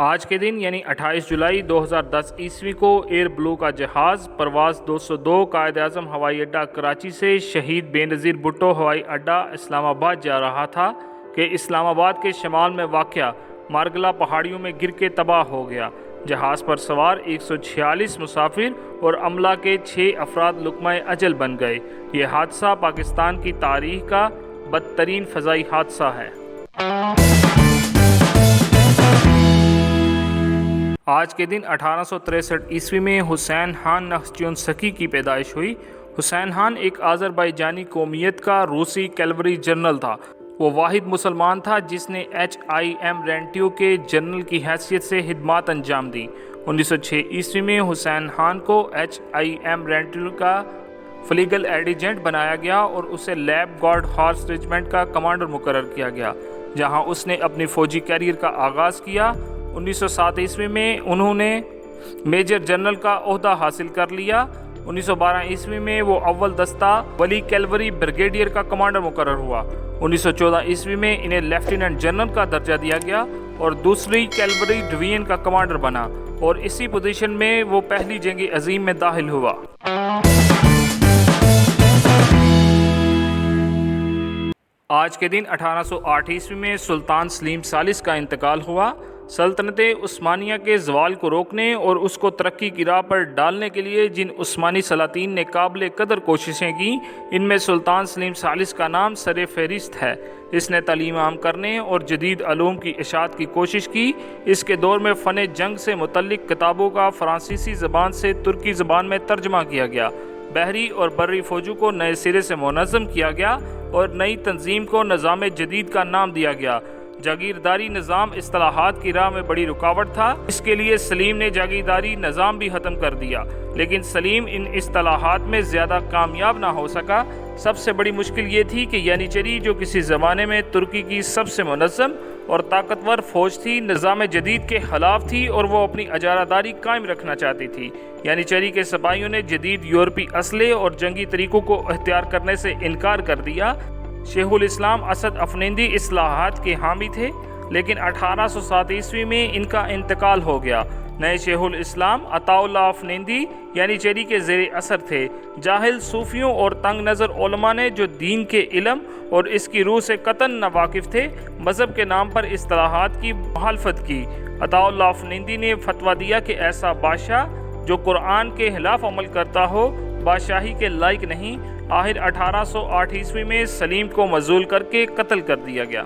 آج کے دن یعنی 28 جولائی 2010 عیسوی کو ایئر بلو کا جہاز پرواز 202 قائد اعظم ہوائی اڈہ کراچی سے شہید بے نظیر بھٹو ہوائی اڈہ اسلام آباد جا رہا تھا کہ اسلام آباد کے شمال میں واقع مارگلا پہاڑیوں میں گر کے تباہ ہو گیا۔ جہاز پر سوار 146 مسافر اور عملہ کے 6 افراد لقمہ اجل بن گئے۔ یہ حادثہ پاکستان کی تاریخ کا بدترین فضائی حادثہ ہے۔ آج کے دن 1863 عیسوی میں حسین خان نخچیونسکی کی پیدائش ہوئی۔ حسین خان ایک آذربائیجانی قومیت کا روسی کیولری جنرل تھا۔ وہ واحد مسلمان تھا جس نے HIM رینٹیو کے جنرل کی حیثیت سے خدمات انجام دی۔ 1906 عیسوی میں حسین خان کو HIM رینٹیو کا فلیگل ایڈجنٹ بنایا گیا اور اسے لیب گارڈ ہارس ریجمنٹ کا کمانڈر مقرر کیا گیا، جہاں اس نے اپنی فوجی کیریئر کا آغاز کیا۔ 1907 عیسوی میں انہوں نے میجر جنرل کا عہدہ حاصل کر لیا۔ 1912 عیسوی میں وہ اول دستہ ولی کیولری بریگیڈیئر کا کمانڈر مقرر ہوا۔ 1914 عیسوی میں انہیں لیفٹیننٹ جنرل کا درجہ دیا گیا اور دوسری کیولری ڈویژن کا کمانڈر بنا، اور اسی پوزیشن میں وہ پہلی جنگ عظیم میں داخل ہوا۔ آج کے دن 1808 عیسوی میں سلطان سلیم ثالث کا انتقال ہوا۔ سلطنت عثمانیہ کے زوال کو روکنے اور اس کو ترقی کی راہ پر ڈالنے کے لیے جن عثمانی سلاطین نے قابل قدر کوششیں کی، ان میں سلطان سلیم ثالث کا نام سر فہرست ہے۔ اس نے تعلیم عام کرنے اور جدید علوم کی اشاعت کی کوشش کی۔ اس کے دور میں فن جنگ سے متعلق کتابوں کا فرانسیسی زبان سے ترکی زبان میں ترجمہ کیا گیا۔ بحری اور بری فوجوں کو نئے سرے سے منظم کیا گیا اور نئی تنظیم کو نظام جدید کا نام دیا گیا۔ جاگیرداری نظام اصلاحات کی راہ میں بڑی رکاوٹ تھا، اس کے لیے سلیم نے جاگیرداری نظام بھی ختم کر دیا، لیکن سلیم ان اصلاحات میں زیادہ کامیاب نہ ہو سکا۔ سب سے بڑی مشکل یہ تھی کہ یانیچری، جو کسی زمانے میں ترکی کی سب سے منظم اور طاقتور فوج تھی، نظام جدید کے خلاف تھی اور وہ اپنی اجارہ داری قائم رکھنا چاہتی تھی۔ یانیچری کے سپاہیوں نے جدید یورپی اسلحے اور جنگی طریقوں کو اختیار کرنے سے انکار کر دیا۔ شیخ الاسلام اسد افندی اصلاحات کے حامی تھے، لیکن 1807 عیسوی میں ان کا انتقال ہو گیا۔ نئے شیخ الاسلام عطا اللہ افندی یانیچری کے زیر اثر تھے۔ جاہل صوفیوں اور تنگ نظر علماء نے جو دین کے علم اور اس کی روح سے قطعاً ناواقف تھے، مذہب کے نام پر اصلاحات کی مخالفت کی۔ عطا اللہ افندی نے فتویٰ دیا کہ ایسا بادشاہ جو قرآن کے خلاف عمل کرتا ہو بادشاہی کے لائق نہیں۔ آخر 1808 عیسوی میں سلیم کو معزول کر کے قتل کر دیا گیا۔